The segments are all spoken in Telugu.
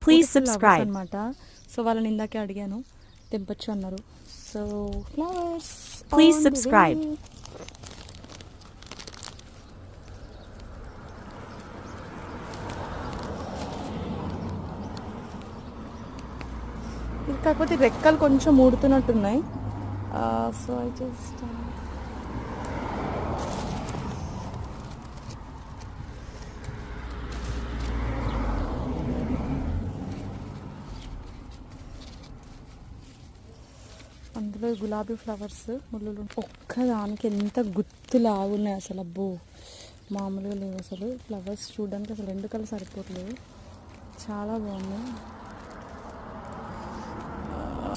Please subscribe. అన్నమాట. సో వాళ్ళని ఇందాకే అడిగాను, తెంపొచ్చు అన్నారు. So flowers. Please subscribe. కాకపోతే రెక్కలు కొంచెం ఊడుతున్నట్టున్నాయి. సో ఐ జస్ట్ అందులో గులాబీ ఫ్లవర్స్ ముళ్ళు ఒక్కదానికి ఎంత గుత్తులాగున్నాయి అసలు. అబ్బో మామూలుగా లేవు అసలు. ఫ్లవర్స్ చూడడానికి అసలు రెండు కలర్ సరిపోవట్లేదు, చాలా బాగున్నాయి.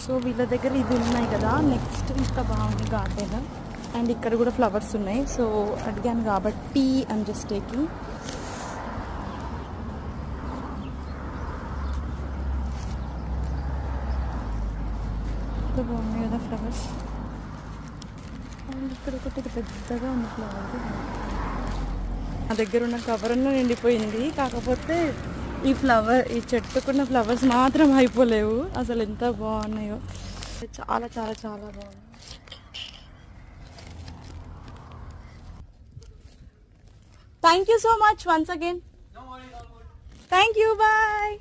సో వీళ్ళ దగ్గర ఇది ఉన్నాయి కదా, నెక్స్ట్ ఇంకా బాగుంది గార్డెన్. అండ్ ఇక్కడ కూడా ఫ్లవర్స్ ఉన్నాయి. సో అడిగాను కాబట్టి ఐమ్ జస్ట్ టేకింగ్. బాగున్నాయి కదా ఫ్లవర్స్. అండ్ ఇక్కడ ఒకటి పెద్దగా ఉన్న ఫ్లవర్. నా దగ్గర ఉన్న కవర్ అన్న నిండిపోయింది, కాకపోతే ఈ చెట్టుకున్న ఫ్లవర్స్ మాత్రం అయిపోలేవు. అసలు ఎంత బాగున్నాయో, చాలా చాలా చాలా బాగున్నాయి. Thank you so much once again. Thank you, bye.